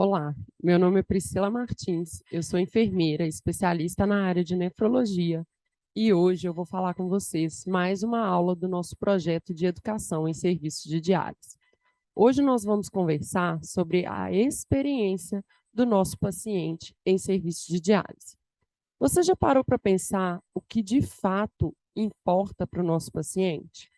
Olá, meu nome é Priscila Martins, eu sou enfermeira, especialista na área de nefrologia e hoje eu vou falar com vocês mais uma aula do nosso projeto de educação em serviços de diálise. Hoje nós vamos conversar sobre a experiência do nosso paciente em serviço de diálise. Você já parou para pensar o que de fato importa para o nosso paciente?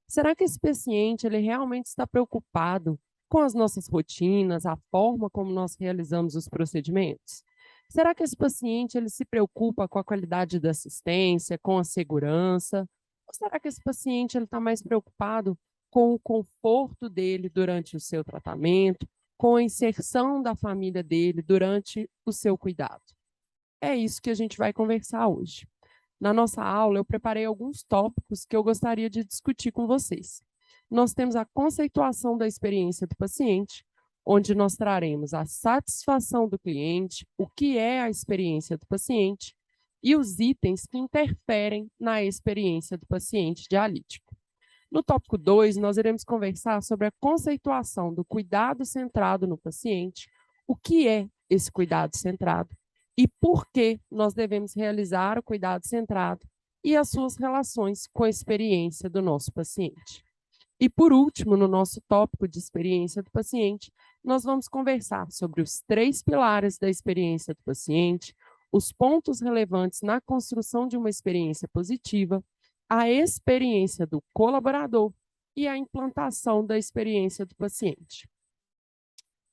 Será que esse paciente ele realmente está preocupado com as nossas rotinas, a forma como nós realizamos os procedimentos? Será que esse paciente ele se preocupa com a qualidade da assistência, com a segurança? Ou será que esse paciente ele está mais preocupado com o conforto dele durante o seu tratamento, com a inserção da família dele durante o seu cuidado? É isso que a gente vai conversar hoje. Na nossa aula, eu preparei alguns tópicos que eu gostaria de discutir com vocês. Nós temos a conceituação da experiência do paciente, onde nós traremos a satisfação do cliente, o que é a experiência do paciente e os itens que interferem na experiência do paciente dialítico. No tópico 2, nós iremos conversar sobre a conceituação do cuidado centrado no paciente, o que é esse cuidado centrado e por que nós devemos realizar o cuidado centrado e as suas relações com a experiência do nosso paciente. E por último, no nosso tópico de experiência do paciente, nós vamos conversar sobre os 3 pilares da experiência do paciente, os pontos relevantes na construção de uma experiência positiva, a experiência do colaborador e a implantação da experiência do paciente.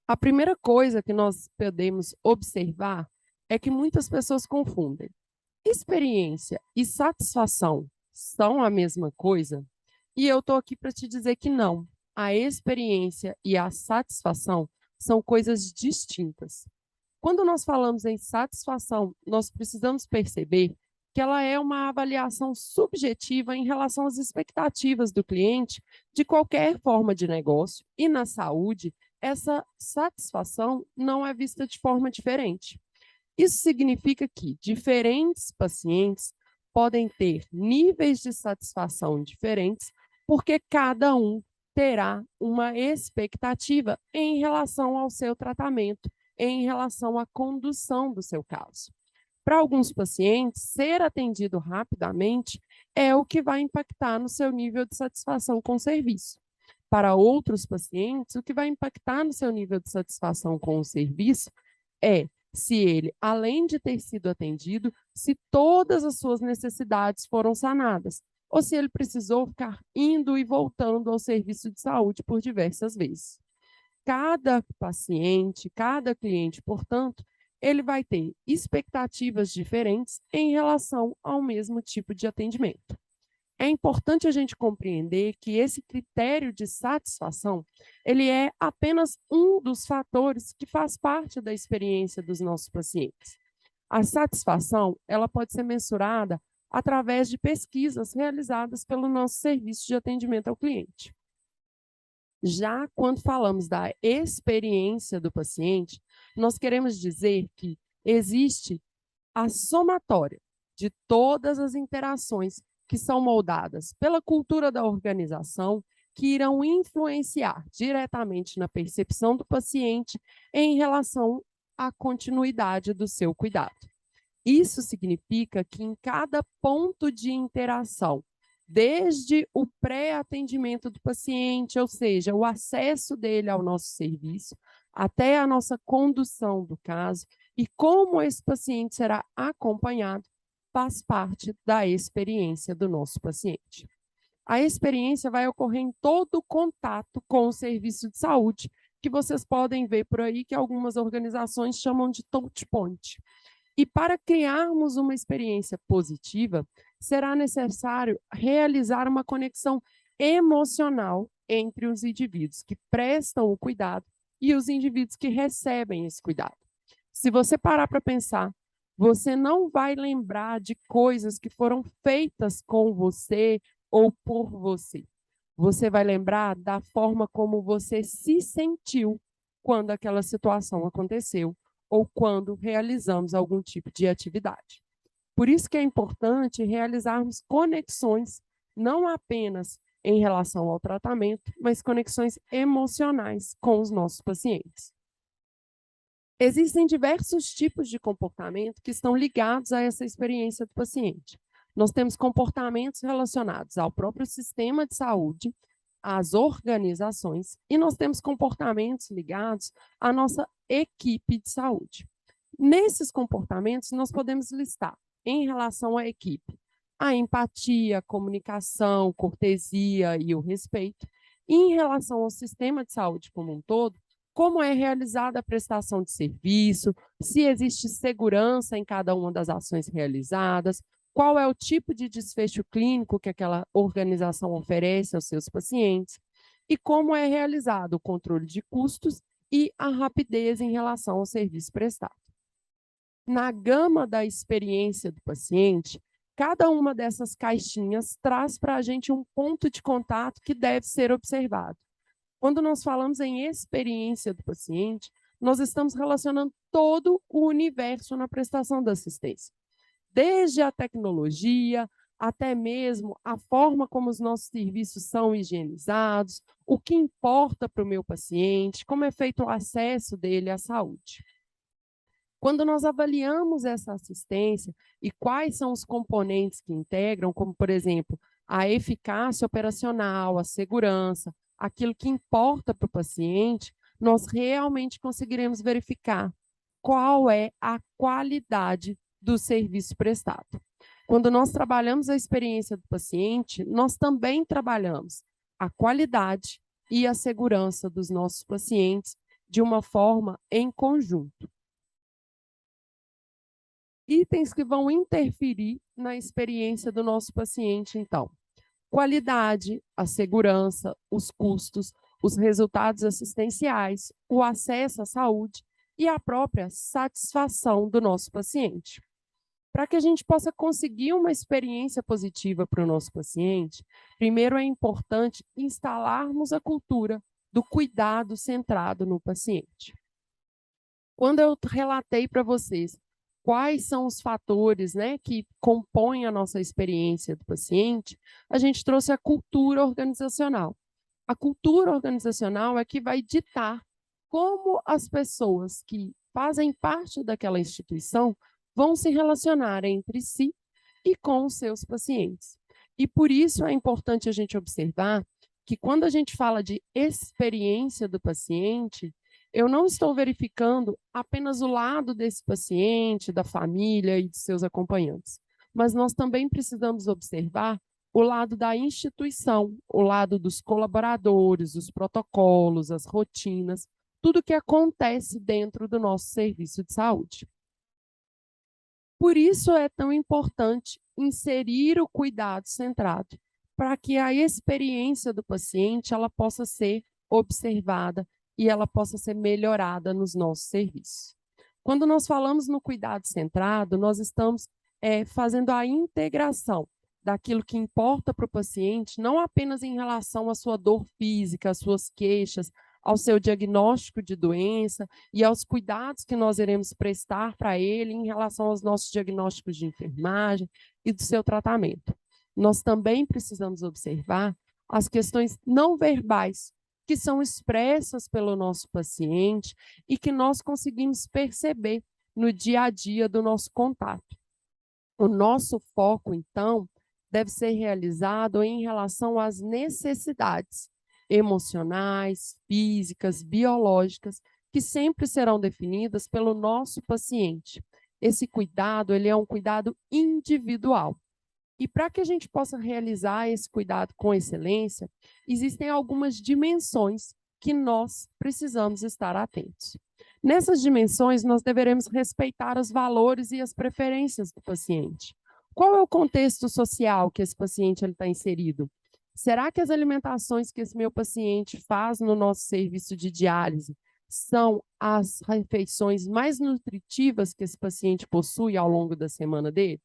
A primeira coisa que nós podemos observar é que muitas pessoas confundem. Experiência e satisfação são a mesma coisa? E eu estou aqui para te dizer que não. A experiência e a satisfação são coisas distintas. Quando nós falamos em satisfação, nós precisamos perceber que ela é uma avaliação subjetiva em relação às expectativas do cliente de qualquer forma de negócio, e na saúde, essa satisfação não é vista de forma diferente. Isso significa que diferentes pacientes podem ter níveis de satisfação diferentes, porque cada um terá uma expectativa em relação ao seu tratamento, em relação à condução do seu caso. Para alguns pacientes, ser atendido rapidamente é o que vai impactar no seu nível de satisfação com o serviço. Para outros pacientes, o que vai impactar no seu nível de satisfação com o serviço é se ele, além de ter sido atendido, se todas as suas necessidades foram sanadas, ou se ele precisou ficar indo e voltando ao serviço de saúde por diversas vezes. Cada paciente, cada cliente, portanto, ele vai ter expectativas diferentes em relação ao mesmo tipo de atendimento. É importante a gente compreender que esse critério de satisfação, ele é apenas um dos fatores que faz parte da experiência dos nossos pacientes. A satisfação, ela pode ser mensurada através de pesquisas realizadas pelo nosso serviço de atendimento ao cliente. Já quando falamos da experiência do paciente, nós queremos dizer que existe a somatória de todas as interações que são moldadas pela cultura da organização, que irão influenciar diretamente na percepção do paciente em relação à continuidade do seu cuidado. Isso significa que em cada ponto de interação, desde o pré-atendimento do paciente, ou seja, o acesso dele ao nosso serviço, até a nossa condução do caso e como esse paciente será acompanhado, faz parte da experiência do nosso paciente. A experiência vai ocorrer em todo o contato com o serviço de saúde, que vocês podem ver por aí que algumas organizações chamam de touch point. E para criarmos uma experiência positiva, será necessário realizar uma conexão emocional entre os indivíduos que prestam o cuidado e os indivíduos que recebem esse cuidado. Se você parar para pensar, você não vai lembrar de coisas que foram feitas com você ou por você. Você vai lembrar da forma como você se sentiu quando aquela situação aconteceu ou quando realizamos algum tipo de atividade. Por isso que é importante realizarmos conexões, não apenas em relação ao tratamento, mas conexões emocionais com os nossos pacientes. Existem diversos tipos de comportamento que estão ligados a essa experiência do paciente. Nós temos comportamentos relacionados ao próprio sistema de saúde, às organizações, e nós temos comportamentos ligados à nossa equipe de saúde. Nesses comportamentos, nós podemos listar, em relação à equipe, a empatia, a comunicação, cortesia e o respeito. E em relação ao sistema de saúde como um todo, como é realizada a prestação de serviço, se existe segurança em cada uma das ações realizadas, qual é o tipo de desfecho clínico que aquela organização oferece aos seus pacientes, e como é realizado o controle de custos e a rapidez em relação ao serviço prestado. Na gama da experiência do paciente, cada uma dessas caixinhas traz para a gente um ponto de contato que deve ser observado. Quando nós falamos em experiência do paciente, nós estamos relacionando todo o universo na prestação da assistência. Desde a tecnologia, até mesmo a forma como os nossos serviços são higienizados, o que importa para o meu paciente, como é feito o acesso dele à saúde. Quando nós avaliamos essa assistência e quais são os componentes que integram, como, por exemplo, a eficácia operacional, a segurança, aquilo que importa para o paciente, nós realmente conseguiremos verificar qual é a qualidade do serviço prestado. Quando nós trabalhamos a experiência do paciente, nós também trabalhamos a qualidade e a segurança dos nossos pacientes de uma forma em conjunto. Itens que vão interferir na experiência do nosso paciente, então. Qualidade, a segurança, os custos, os resultados assistenciais, o acesso à saúde e a própria satisfação do nosso paciente. Para que a gente possa conseguir uma experiência positiva para o nosso paciente, primeiro é importante instalarmos a cultura do cuidado centrado no paciente. Quando eu relatei para vocês quais são os fatores, né, que compõem a nossa experiência do paciente, a gente trouxe a cultura organizacional. A cultura organizacional é que vai ditar como as pessoas que fazem parte daquela instituição vão se relacionar entre si e com os seus pacientes. E por isso é importante a gente observar que quando a gente fala de experiência do paciente, eu não estou verificando apenas o lado desse paciente, da família e de seus acompanhantes, mas nós também precisamos observar o lado da instituição, o lado dos colaboradores, os protocolos, as rotinas, tudo que acontece dentro do nosso serviço de saúde. Por isso é tão importante inserir o cuidado centrado, para que a experiência do paciente ela possa ser observada e ela possa ser melhorada nos nossos serviços. Quando nós falamos no cuidado centrado, nós estamos fazendo a integração daquilo que importa para o paciente, não apenas em relação à sua dor física, às suas queixas, ao seu diagnóstico de doença e aos cuidados que nós iremos prestar para ele em relação aos nossos diagnósticos de enfermagem e do seu tratamento. Nós também precisamos observar as questões não verbais, que são expressas pelo nosso paciente e que nós conseguimos perceber no dia a dia do nosso contato. O nosso foco, então, deve ser realizado em relação às necessidades emocionais, físicas, biológicas, que sempre serão definidas pelo nosso paciente. Esse cuidado, ele é um cuidado individual. E para que a gente possa realizar esse cuidado com excelência, existem algumas dimensões que nós precisamos estar atentos. Nessas dimensões, nós deveremos respeitar os valores e as preferências do paciente. Qual é o contexto social que esse paciente está inserido? Será que as alimentações que esse meu paciente faz no nosso serviço de diálise são as refeições mais nutritivas que esse paciente possui ao longo da semana dele?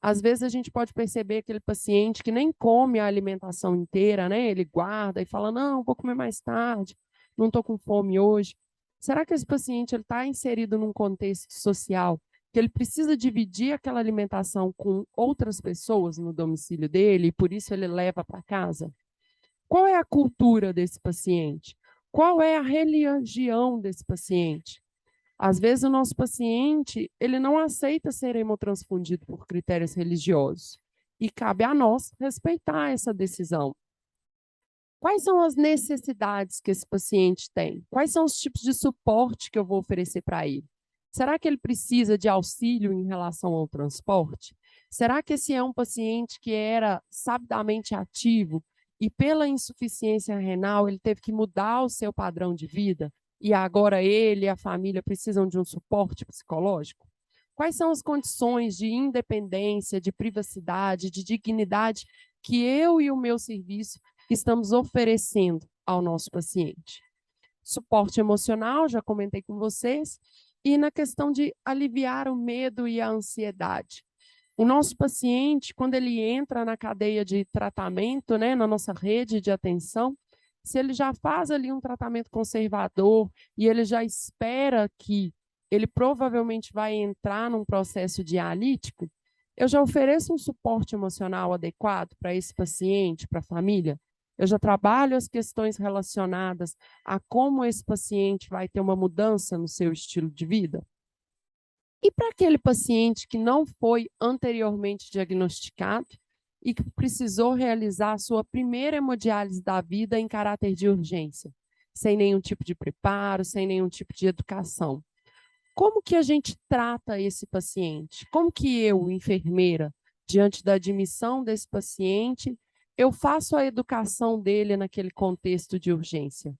Às vezes a gente pode perceber aquele paciente que nem come a alimentação inteira, né? Ele guarda e fala, não, vou comer mais tarde, não estou com fome hoje. Será que esse paciente está inserido num contexto social que ele precisa dividir aquela alimentação com outras pessoas no domicílio dele e por isso ele leva para casa? Qual é a cultura desse paciente? Qual é a religião desse paciente? Às vezes o nosso paciente, ele não aceita ser hemotransfundido por critérios religiosos. E cabe a nós respeitar essa decisão. Quais são as necessidades que esse paciente tem? Quais são os tipos de suporte que eu vou oferecer para ele? Será que ele precisa de auxílio em relação ao transporte? Será que esse é um paciente que era sabidamente ativo e pela insuficiência renal ele teve que mudar o seu padrão de vida e agora ele e a família precisam de um suporte psicológico? Quais são as condições de independência, de privacidade, de dignidade que eu e o meu serviço estamos oferecendo ao nosso paciente? Suporte emocional, já comentei com vocês, e na questão de aliviar o medo e a ansiedade. O nosso paciente, quando ele entra na cadeia de tratamento, né, na nossa rede de atenção, se ele já faz ali um tratamento conservador e ele já espera que ele provavelmente vai entrar num processo dialítico, eu já ofereço um suporte emocional adequado para esse paciente, para a família. Eu já trabalho as questões relacionadas a como esse paciente vai ter uma mudança no seu estilo de vida. E para aquele paciente que não foi anteriormente diagnosticado e que precisou realizar a sua primeira hemodiálise da vida em caráter de urgência, sem nenhum tipo de preparo, sem nenhum tipo de educação. Como que a gente trata esse paciente? Como que eu, enfermeira, diante da admissão desse paciente, eu faço a educação dele naquele contexto de urgência?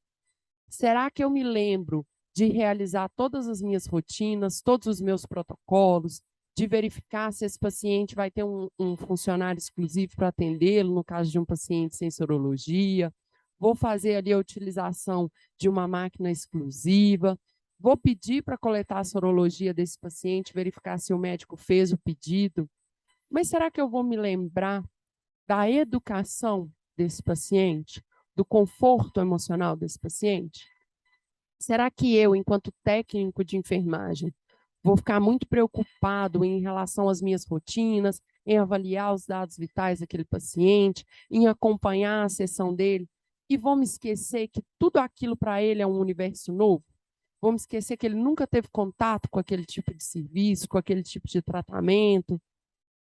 Será que eu me lembro de realizar todas as minhas rotinas, todos os meus protocolos, de verificar se esse paciente vai ter um funcionário exclusivo para atendê-lo, no caso de um paciente sem sorologia? Vou fazer ali a utilização de uma máquina exclusiva? Vou pedir para coletar a sorologia desse paciente, verificar se o médico fez o pedido? Mas será que eu vou me lembrar da educação desse paciente, do conforto emocional desse paciente? Será que eu, enquanto técnico de enfermagem, vou ficar muito preocupado em relação às minhas rotinas, em avaliar os dados vitais daquele paciente, em acompanhar a sessão dele, e vou me esquecer que tudo aquilo para ele é um universo novo? Vou me esquecer que ele nunca teve contato com aquele tipo de serviço, com aquele tipo de tratamento?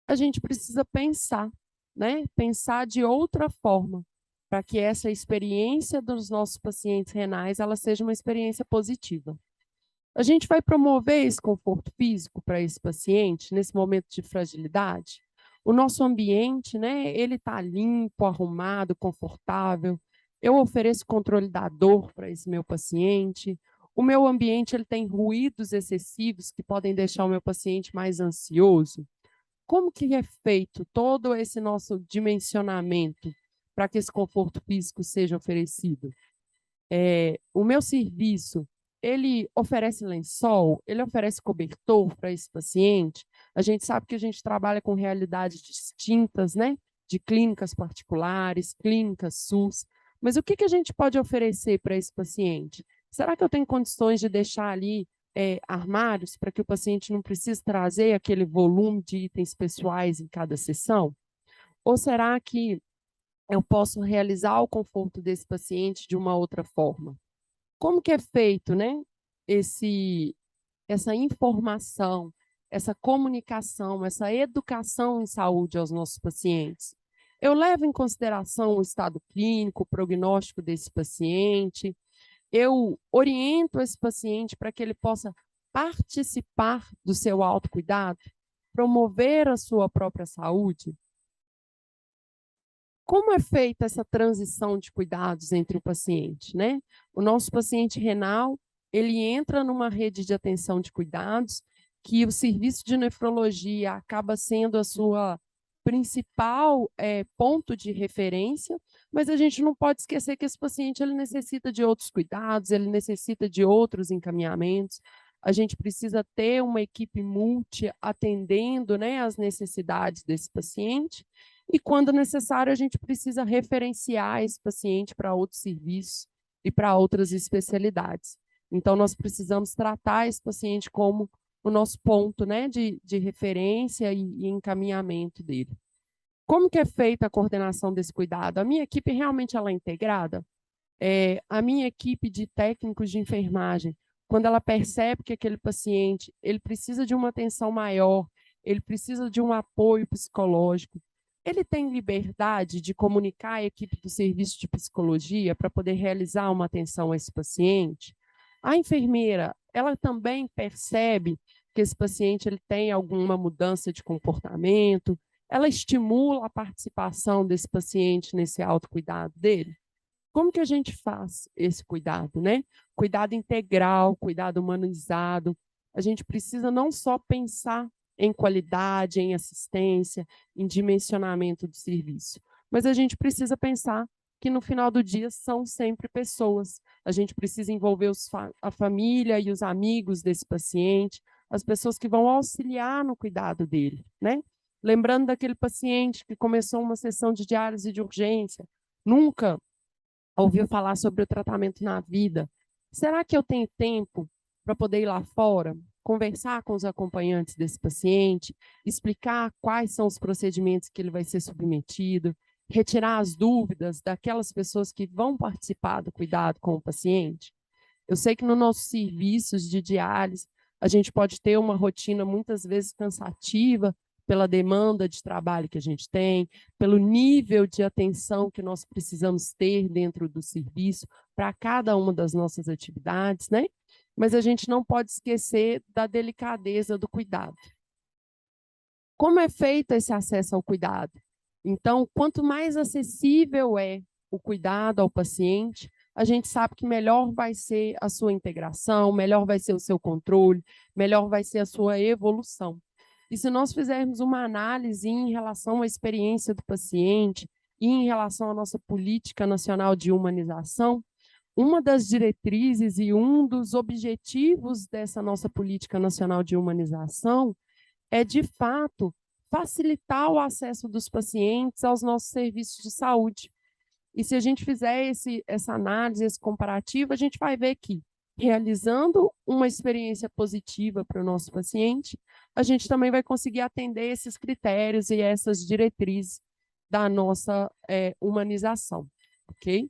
A gente precisa pensar, né? Pensar de outra forma, para que essa experiência dos nossos pacientes renais ela seja uma experiência positiva. A gente vai promover esse conforto físico para esse paciente nesse momento de fragilidade. O nosso ambiente, né, ele está limpo, arrumado, confortável. Eu ofereço controle da dor para esse meu paciente. O meu ambiente ele tem ruídos excessivos que podem deixar o meu paciente mais ansioso. Como que é feito todo esse nosso dimensionamento para que esse conforto físico seja oferecido? O meu serviço, ele oferece lençol, ele oferece cobertor para esse paciente. A gente sabe que a gente trabalha com realidades distintas, né? De clínicas particulares, clínicas SUS. Mas o que a gente pode oferecer para esse paciente? Será que eu tenho condições de deixar ali armários para que o paciente não precise trazer aquele volume de itens pessoais em cada sessão? Ou será que eu posso realizar o conforto desse paciente de uma outra forma? Como que é feito, né, essa informação, essa comunicação, essa educação em saúde aos nossos pacientes? Eu levo em consideração o estado clínico, o prognóstico desse paciente, eu oriento esse paciente para que ele possa participar do seu autocuidado, promover a sua própria saúde. Como é feita essa transição de cuidados entre o paciente, né? O nosso paciente renal, ele entra numa rede de atenção de cuidados que o serviço de nefrologia acaba sendo a sua principal ponto de referência, mas a gente não pode esquecer que esse paciente ele necessita de outros cuidados, ele necessita de outros encaminhamentos. A gente precisa ter uma equipe multi atendendo, né, as necessidades desse paciente. E, quando necessário, a gente precisa referenciar esse paciente para outros serviços e para outras especialidades. Então, nós precisamos tratar esse paciente como o nosso ponto, né, de referência e encaminhamento dele. Como que é feita a coordenação desse cuidado? A minha equipe realmente ela é integrada? A minha equipe de técnicos de enfermagem quando ela percebe que aquele paciente ele precisa de uma atenção maior, ele precisa de um apoio psicológico, ele tem liberdade de comunicar à equipe do serviço de psicologia para poder realizar uma atenção a esse paciente? A enfermeira, ela também percebe que esse paciente ele tem alguma mudança de comportamento, ela estimula a participação desse paciente nesse autocuidado dele? Como que a gente faz esse cuidado, né? Cuidado integral, cuidado humanizado. A gente precisa não só pensar em qualidade, em assistência, em dimensionamento do serviço, mas a gente precisa pensar que no final do dia são sempre pessoas. A gente precisa envolver a família e os amigos desse paciente, as pessoas que vão auxiliar no cuidado dele, né? Lembrando daquele paciente que começou uma sessão de diálise de urgência, nunca ouviu falar sobre o tratamento na vida. Será que eu tenho tempo para poder ir lá fora, conversar com os acompanhantes desse paciente, explicar quais são os procedimentos que ele vai ser submetido, retirar as dúvidas daquelas pessoas que vão participar do cuidado com o paciente? Eu sei que nos nossos serviços de diálise, a gente pode ter uma rotina muitas vezes cansativa pela demanda de trabalho que a gente tem, pelo nível de atenção que nós precisamos ter dentro do serviço para cada uma das nossas atividades, né? Mas a gente não pode esquecer da delicadeza do cuidado. Como é feito esse acesso ao cuidado? Então, quanto mais acessível é o cuidado ao paciente, a gente sabe que melhor vai ser a sua integração, melhor vai ser o seu controle, melhor vai ser a sua evolução. E se nós fizermos uma análise em relação à experiência do paciente e em relação à nossa política nacional de humanização, uma das diretrizes e um dos objetivos dessa nossa política nacional de humanização é, de fato, facilitar o acesso dos pacientes aos nossos serviços de saúde. E se a gente fizer essa análise, esse comparativo, a gente vai ver que, realizando uma experiência positiva para o nosso paciente, a gente também vai conseguir atender esses critérios e essas diretrizes da nossa humanização, ok?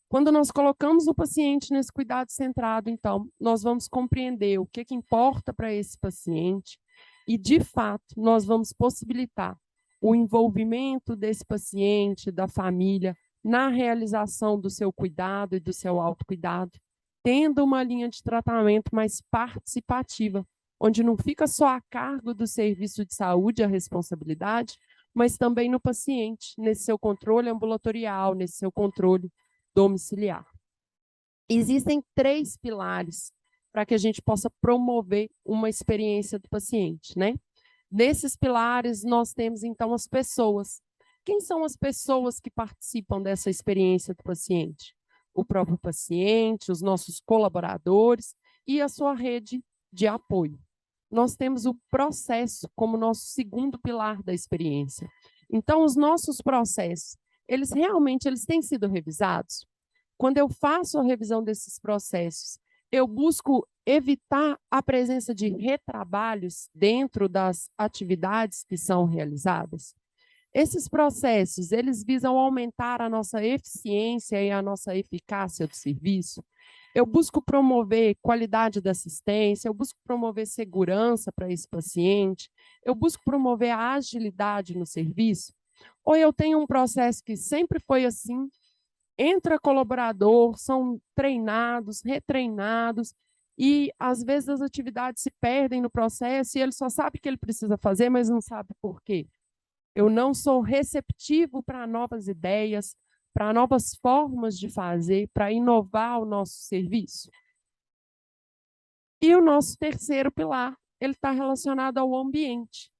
Quando nós colocamos o paciente nesse cuidado centrado, então, nós vamos compreender o que importa para esse paciente e, de fato, nós vamos possibilitar o envolvimento desse paciente, da família, na realização do seu cuidado e do seu autocuidado, tendo uma linha de tratamento mais participativa, onde não fica só a cargo do serviço de saúde a responsabilidade, mas também no paciente, nesse seu controle ambulatorial, nesse seu controle domiciliar. Existem 3 pilares para que a gente possa promover uma experiência do paciente, né? Nesses pilares, nós temos, então, as pessoas. Quem são as pessoas que participam dessa experiência do paciente? O próprio paciente, os nossos colaboradores e a sua rede de apoio. Nós temos o processo como nosso segundo pilar da experiência. Então, os nossos processos, eles têm sido revisados? Quando eu faço a revisão desses processos, eu busco evitar a presença de retrabalhos dentro das atividades que são realizadas. Esses processos, eles visam aumentar a nossa eficiência e a nossa eficácia do serviço. Eu busco promover qualidade da assistência, eu busco promover segurança para esse paciente, eu busco promover a agilidade no serviço. Ou eu tenho um processo que sempre foi assim, entra colaborador, são treinados, retreinados, e às vezes as atividades se perdem no processo e ele só sabe que ele precisa fazer, mas não sabe por quê. Eu não sou receptivo para novas ideias, para novas formas de fazer, para inovar o nosso serviço. E o nosso terceiro pilar, ele está relacionado ao ambiente.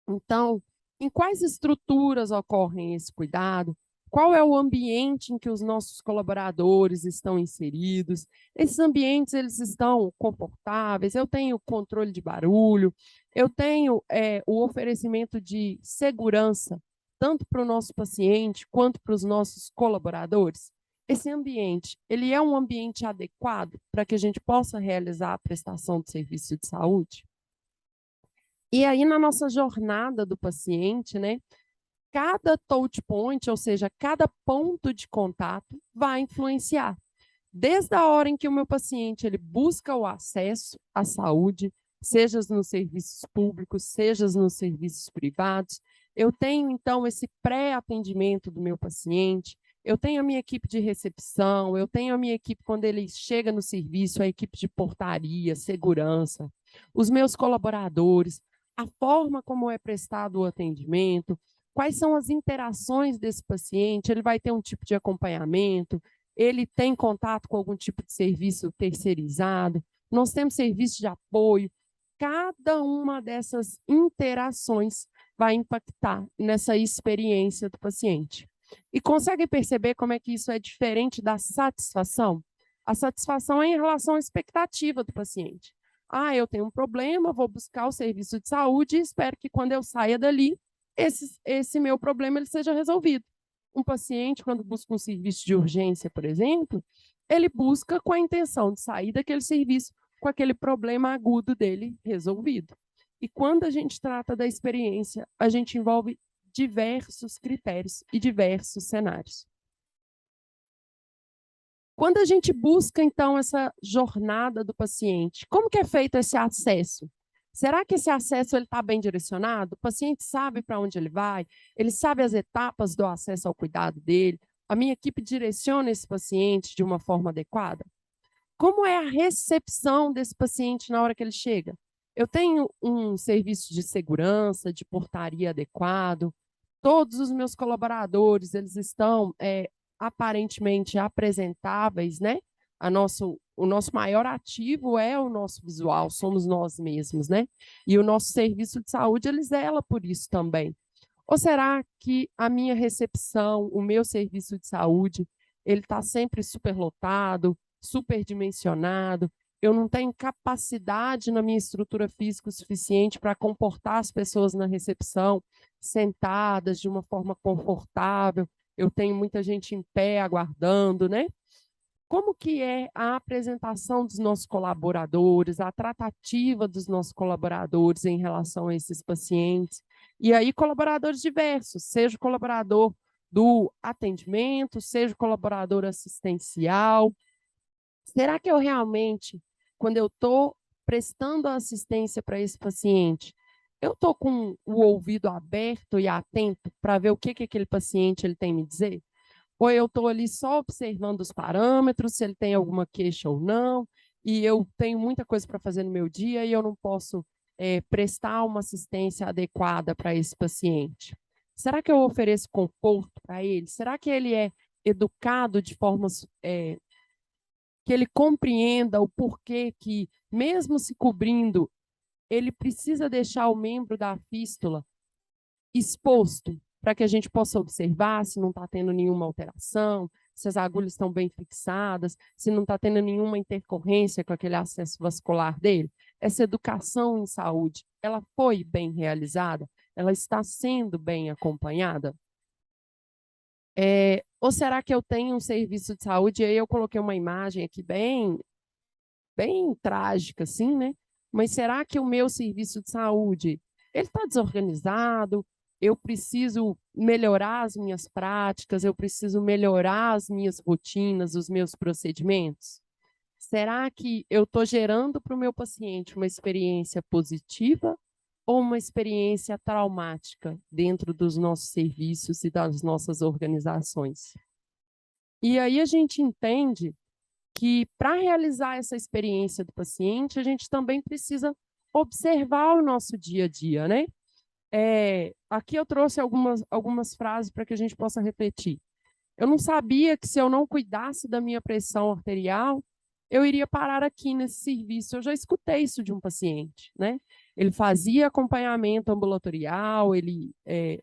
Então, em quais estruturas ocorrem esse cuidado? Qual é o ambiente em que os nossos colaboradores estão inseridos? Esses ambientes, eles estão confortáveis? Eu tenho controle de barulho? Eu tenho o oferecimento de segurança, tanto para o nosso paciente quanto para os nossos colaboradores? Esse ambiente, ele é um ambiente adequado para que a gente possa realizar a prestação de serviço de saúde? E aí, na nossa jornada do paciente, né, cada touch point, ou seja, cada ponto de contato, vai influenciar. Desde a hora em que o meu paciente ele busca o acesso à saúde, seja nos serviços públicos, seja nos serviços privados, eu tenho, então, esse pré-atendimento do meu paciente, eu tenho a minha equipe de recepção, eu tenho a minha equipe quando ele chega no serviço, a equipe de portaria, segurança, os meus colaboradores, a forma como é prestado o atendimento, quais são as interações desse paciente, ele vai ter um tipo de acompanhamento, ele tem contato com algum tipo de serviço terceirizado, nós temos serviço de apoio. Cada uma dessas interações vai impactar nessa experiência do paciente. E consegue perceber como é que isso é diferente da satisfação? A satisfação é em relação à expectativa do paciente. Ah, eu tenho um problema, vou buscar o serviço de saúde e espero que quando eu saia dali, esse meu problema ele seja resolvido. Um paciente, quando busca um serviço de urgência, por exemplo, ele busca com a intenção de sair daquele serviço com aquele problema agudo dele resolvido. E quando a gente trata da experiência, a gente envolve diversos critérios e diversos cenários. Quando a gente busca, então, essa jornada do paciente, como que é feito esse acesso? Será que esse acesso está bem direcionado? O paciente sabe para onde ele vai? Ele sabe as etapas do acesso ao cuidado dele? A minha equipe direciona esse paciente de uma forma adequada? Como é a recepção desse paciente na hora que ele chega? Eu tenho um serviço de segurança, de portaria adequado, todos os meus colaboradores, eles estão aparentemente apresentáveis, né? O nosso maior ativo é o nosso visual, somos nós mesmos, né? E o nosso serviço de saúde, ele zela por isso também. Ou será que a minha recepção, o meu serviço de saúde, ele está sempre superlotado, superdimensionado, eu não tenho capacidade na minha estrutura física o suficiente para comportar as pessoas na recepção, sentadas de uma forma confortável, eu tenho muita gente em pé aguardando, né? Como que é a apresentação dos nossos colaboradores, a tratativa dos nossos colaboradores em relação a esses pacientes? E aí, colaboradores diversos, seja o colaborador do atendimento, seja o colaborador assistencial. Será que eu realmente, quando eu estou prestando assistência para esse paciente, eu estou com o ouvido aberto e atento para ver o que aquele paciente ele tem a me dizer? Ou eu estou ali só observando os parâmetros, se ele tem alguma queixa ou não, e eu tenho muita coisa para fazer no meu dia e eu não posso prestar uma assistência adequada para esse paciente? Será que eu ofereço conforto para ele? Será que ele é educado de forma que ele compreenda o porquê que, mesmo se cobrindo, ele precisa deixar o membro da fístula exposto para que a gente possa observar se não está tendo nenhuma alteração, se as agulhas estão bem fixadas, se não está tendo nenhuma intercorrência com aquele acesso vascular dele. Essa educação em saúde, ela foi bem realizada? Ela está sendo bem acompanhada? Ou será que eu tenho um serviço de saúde, e aí eu coloquei uma imagem aqui bem trágica, assim, né? Mas será que o meu serviço de saúde, ele está desorganizado? Eu preciso melhorar as minhas práticas, eu preciso melhorar as minhas rotinas, os meus procedimentos? Será que eu estou gerando para o meu paciente uma experiência positiva ou uma experiência traumática dentro dos nossos serviços e das nossas organizações? E aí a gente entende que para realizar essa experiência do paciente, a gente também precisa observar o nosso dia a dia, né? Aqui eu trouxe algumas frases para que a gente possa refletir. Eu não sabia que se eu não cuidasse da minha pressão arterial, eu iria parar aqui nesse serviço. Eu já escutei isso de um paciente, né? Ele fazia acompanhamento ambulatorial, ele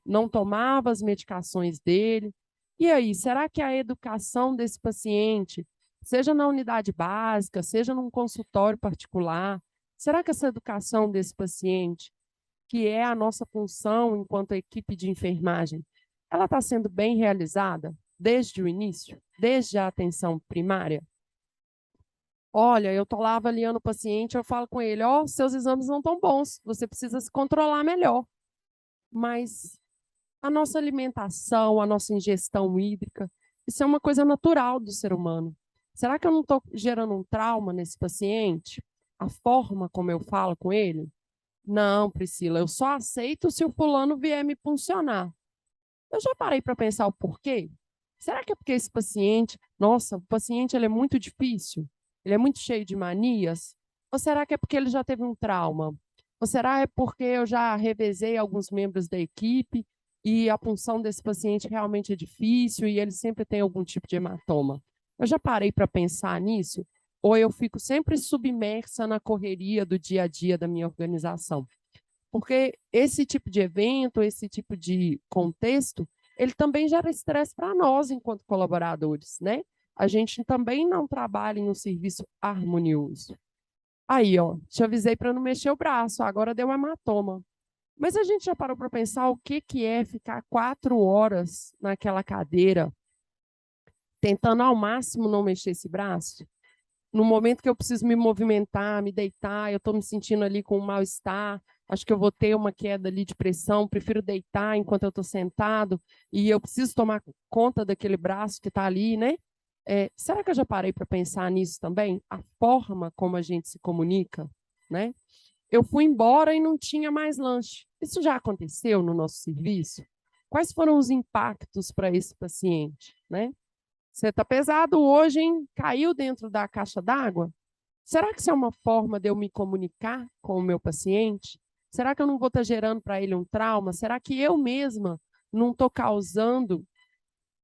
não tomava as medicações dele. E aí, será que a educação desse paciente, seja na unidade básica, seja num consultório particular, será que essa educação desse paciente, que é a nossa função enquanto equipe de enfermagem, ela está sendo bem realizada desde o início, desde a atenção primária? Olha, eu estou lá avaliando o paciente, eu falo com ele, seus exames não estão bons, você precisa se controlar melhor. Mas a nossa alimentação, a nossa ingestão hídrica, isso é uma coisa natural do ser humano. Será que eu não estou gerando um trauma nesse paciente? A forma como eu falo com ele? Não, Priscila, eu só aceito se o fulano vier me funcionar. Eu já parei para pensar o porquê? Será que é porque esse paciente, nossa, o paciente ele é muito difícil? Ele é muito cheio de manias? Ou será que é porque ele já teve um trauma? Ou será é porque eu já revezei alguns membros da equipe e a punção desse paciente realmente é difícil e ele sempre tem algum tipo de hematoma? Eu já parei para pensar nisso? Ou eu fico sempre submersa na correria do dia a dia da minha organização? Porque esse tipo de evento, esse tipo de contexto, ele também gera estresse para nós enquanto colaboradores, né? A gente também não trabalha em um serviço harmonioso. Aí, ó, te avisei para não mexer o braço, agora deu um hematoma. Mas a gente já parou para pensar o que, que é ficar 4 horas naquela cadeira, tentando ao máximo não mexer esse braço? No momento que eu preciso me movimentar, me deitar, eu estou me sentindo ali com um mal-estar, acho que eu vou ter uma queda ali de pressão, prefiro deitar enquanto eu estou sentado e eu preciso tomar conta daquele braço que está ali, né? Será que eu já parei para pensar nisso também? A forma como a gente se comunica, né? Eu fui embora e não tinha mais lanche. Isso já aconteceu no nosso serviço? Quais foram os impactos para esse paciente, né? Você está pesado hoje, hein? Caiu dentro da caixa d'água? Será que isso é uma forma de eu me comunicar com o meu paciente? Será que eu não vou estar gerando para ele um trauma? Será que eu mesma não estou causando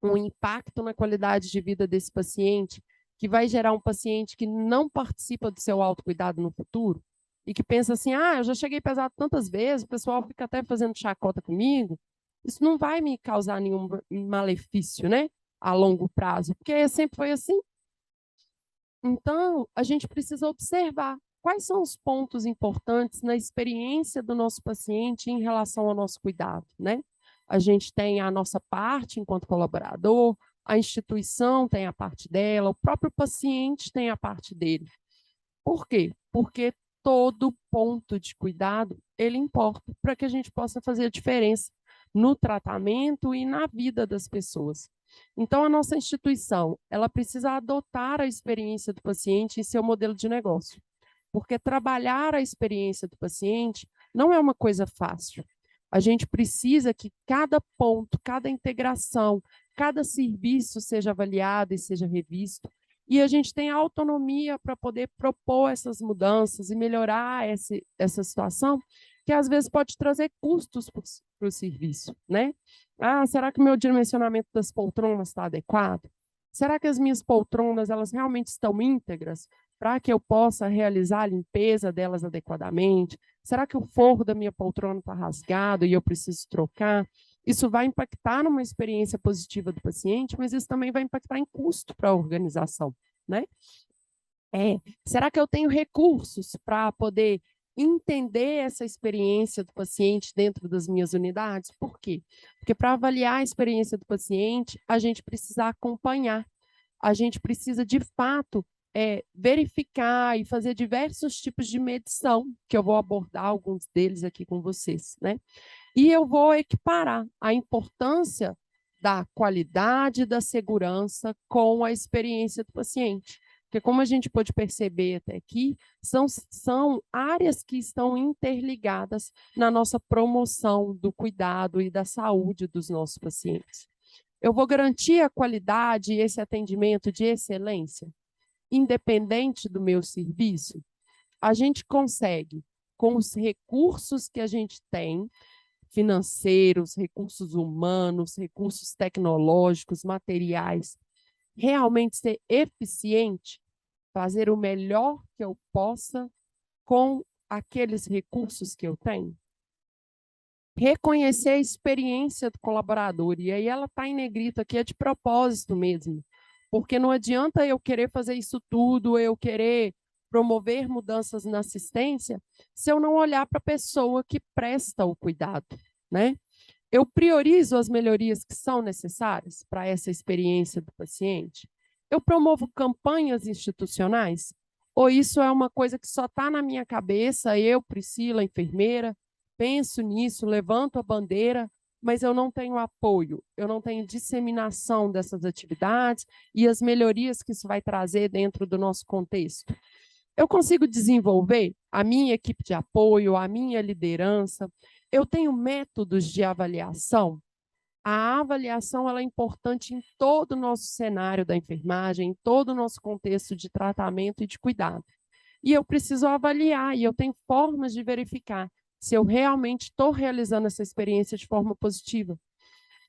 um impacto na qualidade de vida desse paciente, que vai gerar um paciente que não participa do seu autocuidado no futuro? E que pensa assim, eu já cheguei pesado tantas vezes, o pessoal fica até fazendo chacota comigo. Isso não vai me causar nenhum malefício, né? A longo prazo, porque sempre foi assim. Então, a gente precisa observar quais são os pontos importantes na experiência do nosso paciente em relação ao nosso cuidado, né? A gente tem a nossa parte enquanto colaborador, a instituição tem a parte dela, o próprio paciente tem a parte dele. Por quê? Porque todo ponto de cuidado, ele importa para que a gente possa fazer a diferença no tratamento e na vida das pessoas. Então, a nossa instituição, ela precisa adotar a experiência do paciente em seu modelo de negócio, porque trabalhar a experiência do paciente não é uma coisa fácil. A gente precisa que cada ponto, cada integração, cada serviço seja avaliado e seja revisto, e a gente tem autonomia para poder propor essas mudanças e melhorar essa situação, que às vezes pode trazer custos para o serviço, né? Será que o meu dimensionamento das poltronas está adequado? Será que as minhas poltronas elas realmente estão íntegras para que eu possa realizar a limpeza delas adequadamente? Será que o forro da minha poltrona está rasgado e eu preciso trocar? Isso vai impactar numa experiência positiva do paciente, mas isso também vai impactar em custo para a organização, né? Será que eu tenho recursos para poder entender essa experiência do paciente dentro das minhas unidades? Por quê? Porque para avaliar a experiência do paciente, a gente precisa acompanhar, a gente precisa, de fato, verificar e fazer diversos tipos de medição, que eu vou abordar alguns deles aqui com vocês, né? E eu vou equiparar a importância da qualidade da segurança com a experiência do paciente. Porque, como a gente pode perceber até aqui, são áreas que estão interligadas na nossa promoção do cuidado e da saúde dos nossos pacientes. Eu vou garantir a qualidade e esse atendimento de excelência, independente do meu serviço? A gente consegue, com os recursos que a gente tem, financeiros, recursos humanos, recursos tecnológicos, materiais, realmente ser eficiente, fazer o melhor que eu possa com aqueles recursos que eu tenho? Reconhecer a experiência do colaborador, e aí ela está em negrito aqui, é de propósito mesmo, porque não adianta eu querer fazer isso tudo, eu querer promover mudanças na assistência, se eu não olhar para a pessoa que presta o cuidado, né? Eu priorizo as melhorias que são necessárias para essa experiência do paciente? Eu promovo campanhas institucionais? Ou isso é uma coisa que só está na minha cabeça, eu, Priscila, enfermeira, penso nisso, levanto a bandeira, mas eu não tenho apoio, eu não tenho disseminação dessas atividades e as melhorias que isso vai trazer dentro do nosso contexto. Eu consigo desenvolver a minha equipe de apoio, a minha liderança, eu tenho métodos de avaliação. A avaliação ela é importante em todo o nosso cenário da enfermagem, em todo o nosso contexto de tratamento e de cuidado. E eu preciso avaliar, e eu tenho formas de verificar se eu realmente estou realizando essa experiência de forma positiva.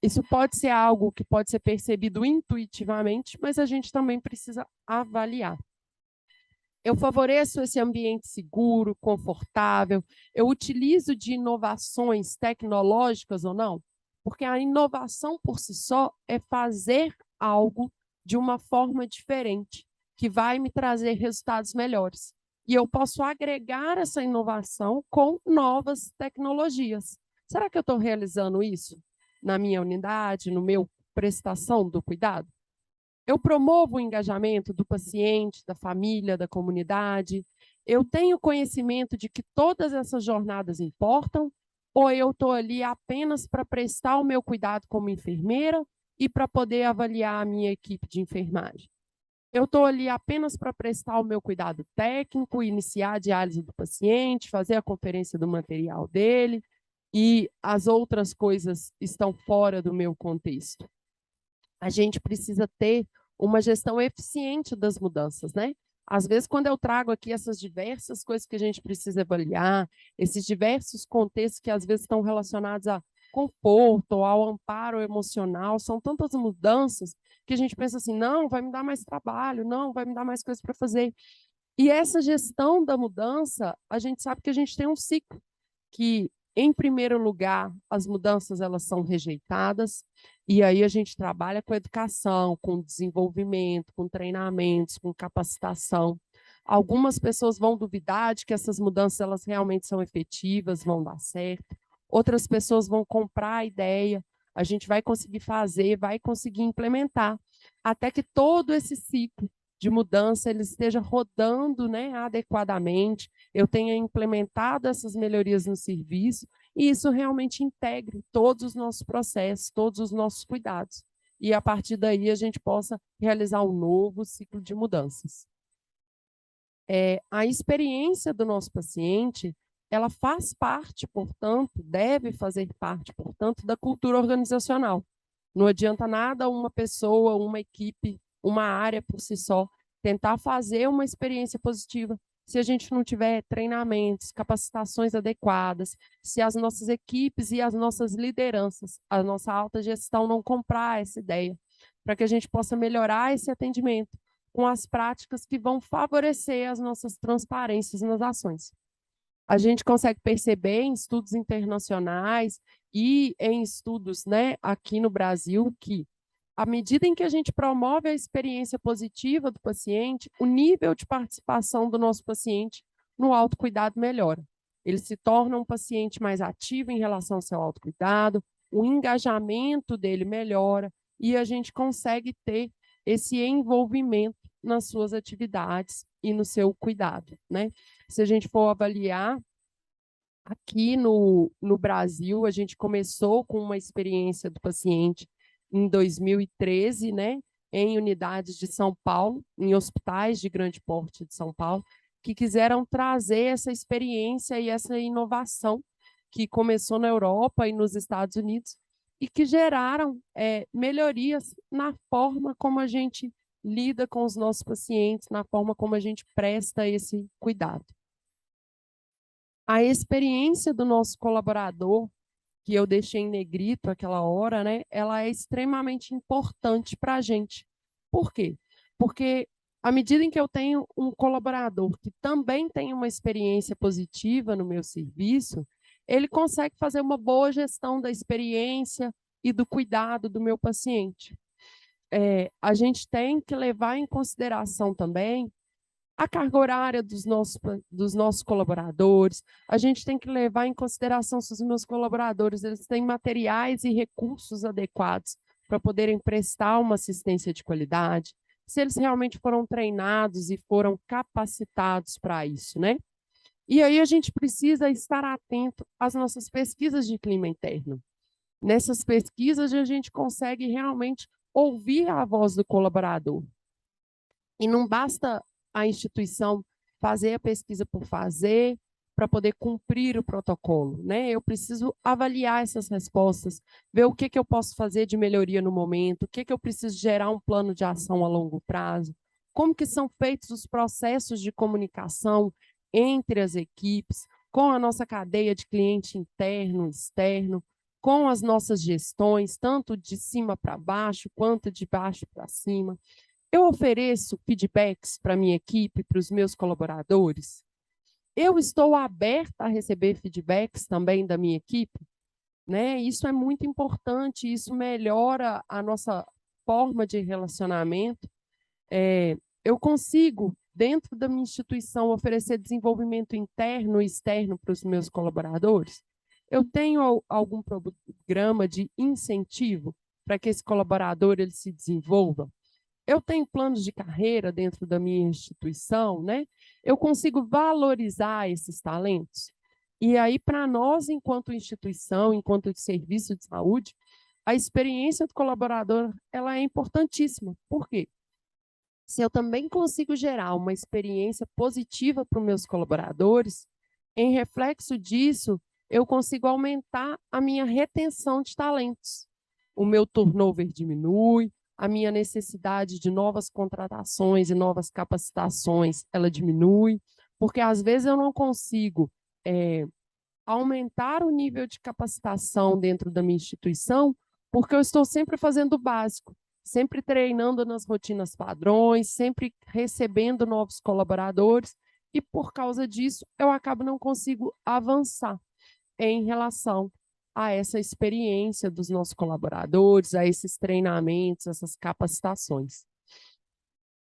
Isso pode ser algo que pode ser percebido intuitivamente, mas a gente também precisa avaliar. Eu favoreço esse ambiente seguro, confortável, eu utilizo de inovações tecnológicas ou não? Porque a inovação por si só é fazer algo de uma forma diferente, que vai me trazer resultados melhores. E eu posso agregar essa inovação com novas tecnologias. Será que eu estou realizando isso na minha unidade, no meu prestação do cuidado? Eu promovo o engajamento do paciente, da família, da comunidade. Eu tenho conhecimento de que todas essas jornadas importam, ou eu estou ali apenas para prestar o meu cuidado como enfermeira e para poder avaliar a minha equipe de enfermagem? Eu estou ali apenas para prestar o meu cuidado técnico, iniciar a diálise do paciente, fazer a conferência do material dele, e as outras coisas estão fora do meu contexto. A gente precisa ter uma gestão eficiente das mudanças, né? Às vezes, quando eu trago aqui essas diversas coisas que a gente precisa avaliar, esses diversos contextos que às vezes estão relacionados a conforto, ou ao amparo emocional, são tantas mudanças que a gente pensa assim, não, vai me dar mais trabalho, não, vai me dar mais coisas para fazer. E essa gestão da mudança, a gente sabe que a gente tem um ciclo, que, em primeiro lugar, as mudanças elas são rejeitadas, e aí a gente trabalha com educação, com desenvolvimento, com treinamentos, com capacitação. Algumas pessoas vão duvidar de que essas mudanças elas realmente são efetivas, vão dar certo. Outras pessoas vão comprar a ideia, a gente vai conseguir fazer, vai conseguir implementar, até que todo esse ciclo de mudança ele esteja rodando, né, adequadamente, eu tenha implementado essas melhorias no serviço e isso realmente integre todos os nossos processos, todos os nossos cuidados. E a partir daí a gente possa realizar um novo ciclo de mudanças. A experiência do nosso paciente, ela faz parte, portanto, deve fazer parte, portanto, da cultura organizacional. Não adianta nada uma pessoa, uma equipe, uma área por si só tentar fazer uma experiência positiva se a gente não tiver treinamentos, capacitações adequadas, se as nossas equipes e as nossas lideranças, a nossa alta gestão não comprar essa ideia, para que a gente possa melhorar esse atendimento com as práticas que vão favorecer as nossas transparências nas ações. A gente consegue perceber em estudos internacionais e em estudos, né, aqui no Brasil que, à medida em que a gente promove a experiência positiva do paciente, o nível de participação do nosso paciente no autocuidado melhora. Ele se torna um paciente mais ativo em relação ao seu autocuidado, o engajamento dele melhora e a gente consegue ter esse envolvimento nas suas atividades e no seu cuidado, né? Se a gente for avaliar, aqui no Brasil, a gente começou com uma experiência do paciente em 2013, né, em unidades de São Paulo, em hospitais de grande porte de São Paulo, que quiseram trazer essa experiência e essa inovação que começou na Europa e nos Estados Unidos e que geraram melhorias na forma como a gente lida com os nossos pacientes, na forma como a gente presta esse cuidado. A experiência do nosso colaborador, que eu deixei em negrito aquela hora, né, ela é extremamente importante para a gente. Por quê? Porque à medida em que eu tenho um colaborador que também tem uma experiência positiva no meu serviço, ele consegue fazer uma boa gestão da experiência e do cuidado do meu paciente. A gente tem que levar em consideração também a carga horária dos nossos colaboradores, a gente tem que levar em consideração se os meus colaboradores eles têm materiais e recursos adequados para poderem prestar uma assistência de qualidade, se eles realmente foram treinados e foram capacitados para isso, né? E aí a gente precisa estar atento às nossas pesquisas de clima interno. Nessas pesquisas, a gente consegue realmente ouvir a voz do colaborador. E não basta a instituição fazer a pesquisa por fazer, para poder cumprir o protocolo, né? Eu preciso avaliar essas respostas, ver o que eu posso fazer de melhoria no momento, o que eu preciso gerar um plano de ação a longo prazo, como que são feitos os processos de comunicação entre as equipes, com a nossa cadeia de cliente interno e externo, com as nossas gestões, tanto de cima para baixo, quanto de baixo para cima. Eu ofereço feedbacks para a minha equipe, para os meus colaboradores. Eu estou aberta a receber feedbacks também da minha equipe, né? Isso é muito importante, isso melhora a nossa forma de relacionamento. Eu consigo, dentro da minha instituição, oferecer desenvolvimento interno e externo para os meus colaboradores. Eu tenho algum programa de incentivo para que esse colaborador ele se desenvolva. Eu tenho planos de carreira dentro da minha instituição, né? Eu consigo valorizar esses talentos. E aí, para nós, enquanto instituição, enquanto serviço de saúde, a experiência do colaborador ela é importantíssima. Por quê? Se eu também consigo gerar uma experiência positiva para os meus colaboradores, em reflexo disso, eu consigo aumentar a minha retenção de talentos. O meu turnover diminui, a minha necessidade de novas contratações e novas capacitações, ela diminui, porque às vezes eu não consigo aumentar o nível de capacitação dentro da minha instituição, porque eu estou sempre fazendo o básico, sempre treinando nas rotinas padrões, sempre recebendo novos colaboradores, e por causa disso eu acabo não consigo avançar em relação a essa experiência dos nossos colaboradores, a esses treinamentos, essas capacitações.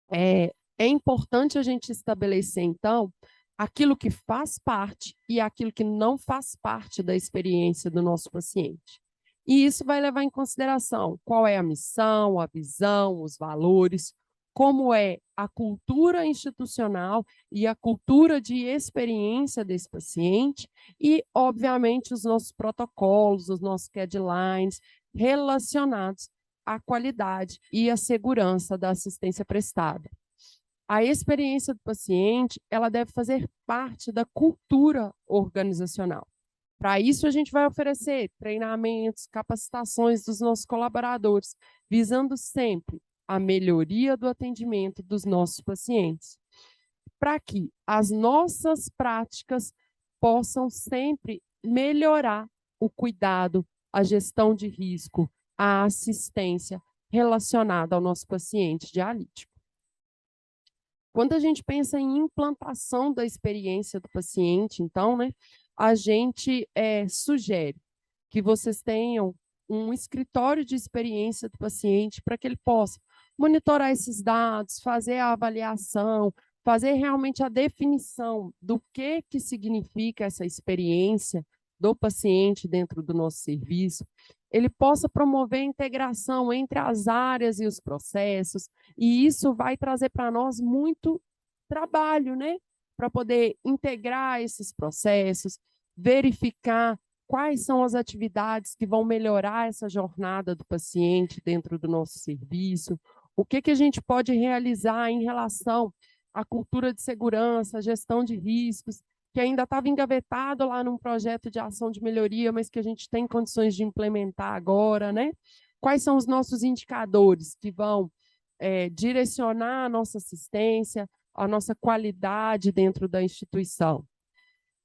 É importante a gente estabelecer, então, aquilo que faz parte e aquilo que não faz parte da experiência do nosso paciente. E isso vai levar em consideração qual é a missão, a visão, os valores, como é a cultura institucional e a cultura de experiência desse paciente e, obviamente, os nossos protocolos, os nossos guidelines relacionados à qualidade e à segurança da assistência prestada. A experiência do paciente, ela deve fazer parte da cultura organizacional. Para isso, a gente vai oferecer treinamentos, capacitações dos nossos colaboradores, visando sempre a melhoria do atendimento dos nossos pacientes, para que as nossas práticas possam sempre melhorar o cuidado, a gestão de risco, a assistência relacionada ao nosso paciente dialítico. Quando a gente pensa em implantação da experiência do paciente, então, né, a gente sugere que vocês tenham um escritório de experiência do paciente para que ele possa monitorar esses dados, fazer a avaliação, fazer realmente a definição do que significa essa experiência do paciente dentro do nosso serviço, ele possa promover a integração entre as áreas e os processos, e isso vai trazer para nós muito trabalho, né? Para poder integrar esses processos, verificar quais são as atividades que vão melhorar essa jornada do paciente dentro do nosso serviço, o que a gente pode realizar em relação à cultura de segurança, gestão de riscos, que ainda estava engavetado lá num projeto de ação de melhoria, mas que a gente tem condições de implementar agora, né? Quais são os nossos indicadores que vão direcionar a nossa assistência, a nossa qualidade dentro da instituição?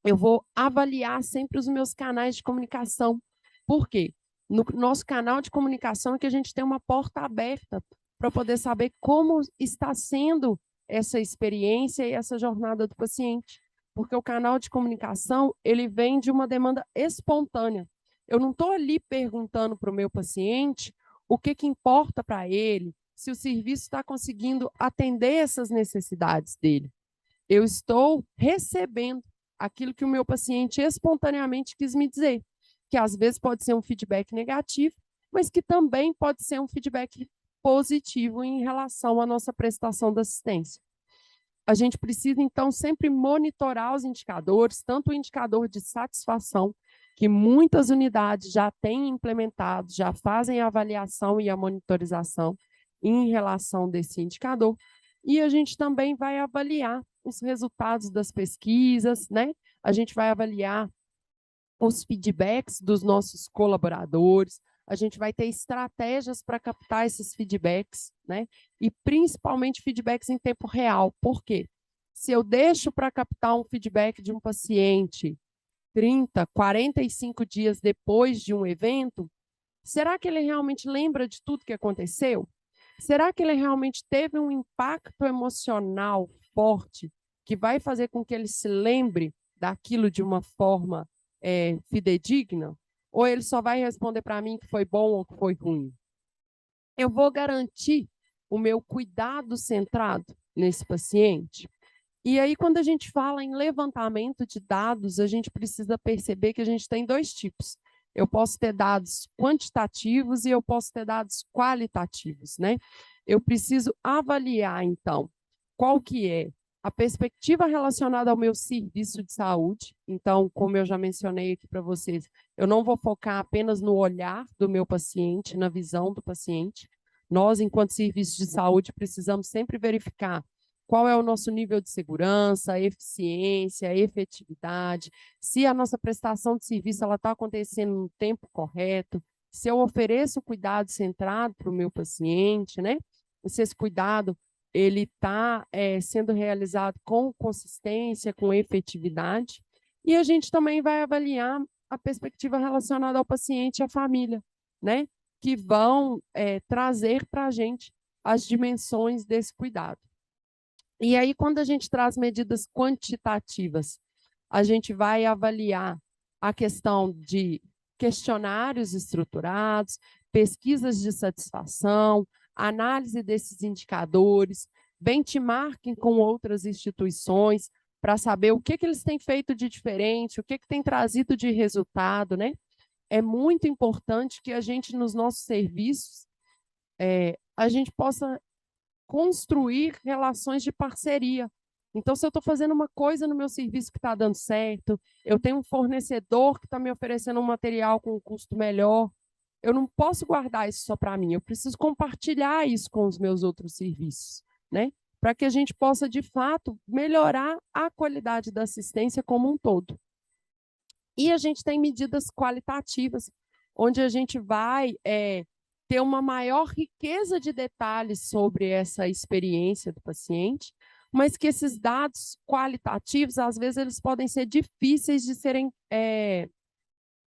Eu vou avaliar sempre os meus canais de comunicação. Por quê? No nosso canal de comunicação é que a gente tem uma porta aberta para poder saber como está sendo essa experiência e essa jornada do paciente. Porque o canal de comunicação, ele vem de uma demanda espontânea. Eu não estou ali perguntando para o meu paciente o que importa para ele, se o serviço está conseguindo atender essas necessidades dele. Eu estou recebendo aquilo que o meu paciente espontaneamente quis me dizer, que às vezes pode ser um feedback negativo, mas que também pode ser um feedback positivo em relação à nossa prestação de assistência. A gente precisa, então, sempre monitorar os indicadores, tanto o indicador de satisfação, que muitas unidades já têm implementado, já fazem a avaliação e a monitorização em relação desse indicador, e a gente também vai avaliar os resultados das pesquisas, né? A gente vai avaliar os feedbacks dos nossos colaboradores, a gente vai ter estratégias para captar esses feedbacks, né? E principalmente feedbacks em tempo real. Por quê? Se eu deixo para captar um feedback de um paciente 30, 45 dias depois de um evento, será que ele realmente lembra de tudo que aconteceu? Será que ele realmente teve um impacto emocional forte que vai fazer com que ele se lembre daquilo de uma forma fidedigna? Ou ele só vai responder para mim que foi bom ou que foi ruim? Eu vou garantir o meu cuidado centrado nesse paciente? E aí, quando a gente fala em levantamento de dados, a gente precisa perceber que a gente tem dois tipos. Eu posso ter dados quantitativos e eu posso ter dados qualitativos, né? Eu preciso avaliar, então, qual que é a perspectiva relacionada ao meu serviço de saúde. Então, como eu já mencionei aqui para vocês, eu não vou focar apenas no olhar do meu paciente, na visão do paciente. Nós, enquanto serviço de saúde, precisamos sempre verificar qual é o nosso nível de segurança, eficiência, efetividade, se a nossa prestação de serviço está acontecendo no tempo correto, se eu ofereço cuidado centrado para o meu paciente, né? Se esse cuidado ele está sendo realizado com consistência, com efetividade. E a gente também vai avaliar a perspectiva relacionada ao paciente e à família, né? Que vão trazer para a gente as dimensões desse cuidado. E aí, quando a gente traz medidas quantitativas, a gente vai avaliar a questão de questionários estruturados, pesquisas de satisfação, análise desses indicadores, benchmarking com outras instituições, para saber o que eles têm feito de diferente, o que tem trazido de resultado, né? É muito importante que a gente, nos nossos serviços, a gente possa construir relações de parceria. Então, se eu estou fazendo uma coisa no meu serviço que está dando certo, eu tenho um fornecedor que está me oferecendo um material com um custo melhor, eu não posso guardar isso só para mim, eu preciso compartilhar isso com os meus outros serviços, né? Para que a gente possa, de fato, melhorar a qualidade da assistência como um todo. E a gente tem medidas qualitativas, onde a gente vai ter uma maior riqueza de detalhes sobre essa experiência do paciente, mas que esses dados qualitativos, às vezes, eles podem ser difíceis de serem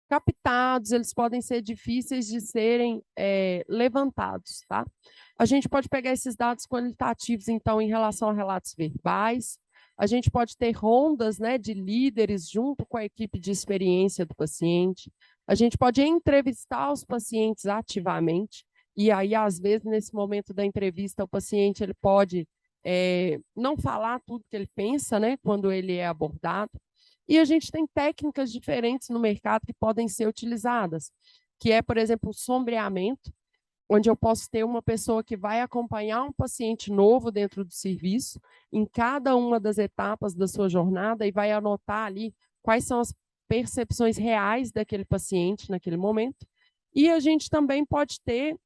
captados, eles podem ser difíceis de serem levantados, tá? A gente pode pegar esses dados qualitativos, então, em relação a relatos verbais, a gente pode ter rondas, né, de líderes junto com a equipe de experiência do paciente, a gente pode entrevistar os pacientes ativamente, e aí, às vezes, nesse momento da entrevista, o paciente ele pode não falar tudo que ele pensa, né, quando ele é abordado. E a gente tem técnicas diferentes no mercado que podem ser utilizadas, que é, por exemplo, o sombreamento, onde eu posso ter uma pessoa que vai acompanhar um paciente novo dentro do serviço, em cada uma das etapas da sua jornada, e vai anotar ali quais são as percepções reais daquele paciente naquele momento. E a gente também pode ter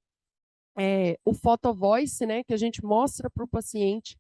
o photo voice, né, que a gente mostra para o paciente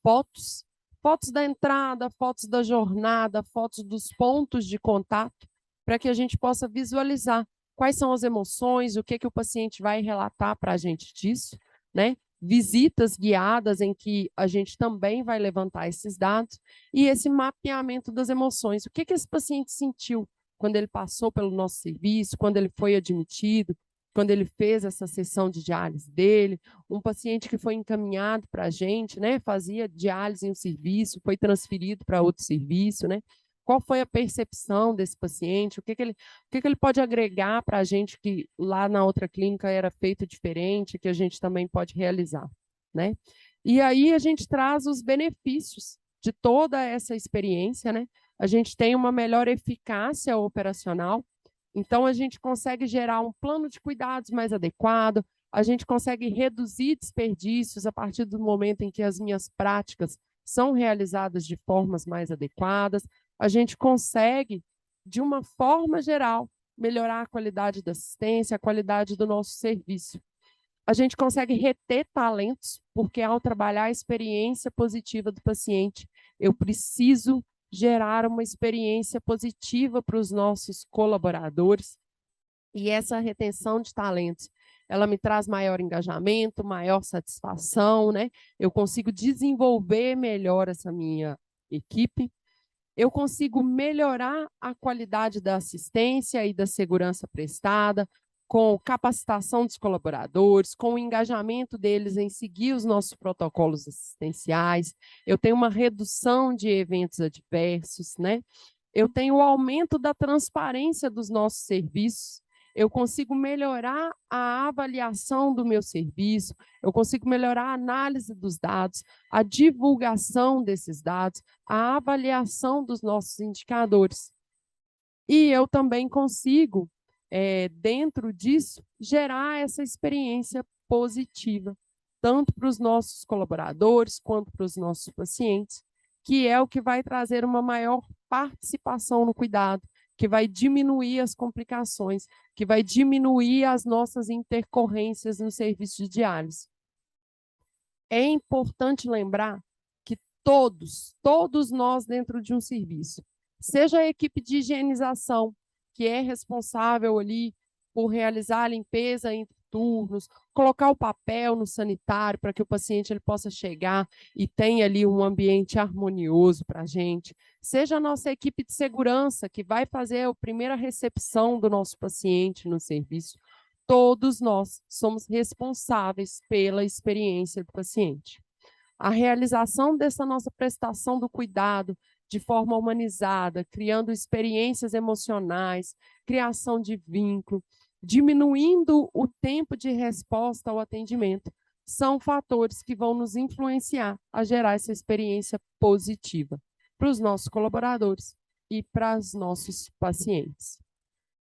fotos da entrada, fotos da jornada, fotos dos pontos de contato, para que a gente possa visualizar quais são as emoções, o que o paciente vai relatar para a gente disso, né? Visitas guiadas em que a gente também vai levantar esses dados e esse mapeamento das emoções. O que esse paciente sentiu quando ele passou pelo nosso serviço, quando ele foi admitido, quando ele fez essa sessão de diálise dele, um paciente que foi encaminhado para a gente, né, fazia diálise em um serviço, foi transferido para outro serviço, né? Qual foi a percepção desse paciente? O que ele pode agregar para a gente que lá na outra clínica era feito diferente, que a gente também pode realizar, né? E aí a gente traz os benefícios de toda essa experiência, né? A gente tem uma melhor eficácia operacional, então a gente consegue gerar um plano de cuidados mais adequado, a gente consegue reduzir desperdícios a partir do momento em que as minhas práticas são realizadas de formas mais adequadas, a gente consegue de uma forma geral, melhorar a qualidade da assistência, a qualidade do nosso serviço. A gente consegue reter talentos, porque ao trabalhar a experiência positiva do paciente, eu preciso gerar uma experiência positiva para os nossos colaboradores. E essa retenção de talentos, ela me traz maior engajamento, maior satisfação, né? Eu consigo desenvolver melhor essa minha equipe. Eu consigo melhorar a qualidade da assistência e da segurança prestada, com capacitação dos colaboradores, com o engajamento deles em seguir os nossos protocolos assistenciais. Eu tenho uma redução de eventos adversos, né? Eu tenho o aumento da transparência dos nossos serviços. Eu consigo melhorar a avaliação do meu serviço, eu consigo melhorar a análise dos dados, a divulgação desses dados, a avaliação dos nossos indicadores. E eu também consigo, dentro disso, gerar essa experiência positiva, tanto para os nossos colaboradores quanto para os nossos pacientes, que é o que vai trazer uma maior participação no cuidado, que vai diminuir as complicações, que vai diminuir as nossas intercorrências no serviço de diálise. É importante lembrar que todos nós dentro de um serviço, seja a equipe de higienização, que é responsável ali por realizar a limpeza entre turnos, colocar o papel no sanitário para que o paciente ele possa chegar e tenha ali um ambiente harmonioso para a gente, seja a nossa equipe de segurança, que vai fazer a primeira recepção do nosso paciente no serviço, todos nós somos responsáveis pela experiência do paciente. A realização dessa nossa prestação do cuidado de forma humanizada, criando experiências emocionais, criação de vínculo, diminuindo o tempo de resposta ao atendimento, são fatores que vão nos influenciar a gerar essa experiência positiva para os nossos colaboradores e para os nossos pacientes.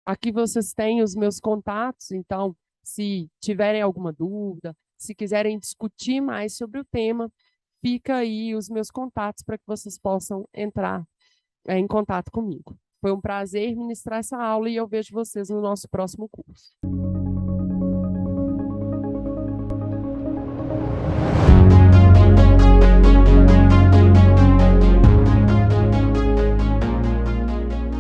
Aqui vocês têm os meus contatos, então, se tiverem alguma dúvida, se quiserem discutir mais sobre o tema, fica aí os meus contatos para que vocês possam entrar em contato comigo. Foi um prazer ministrar essa aula e eu vejo vocês no nosso próximo curso.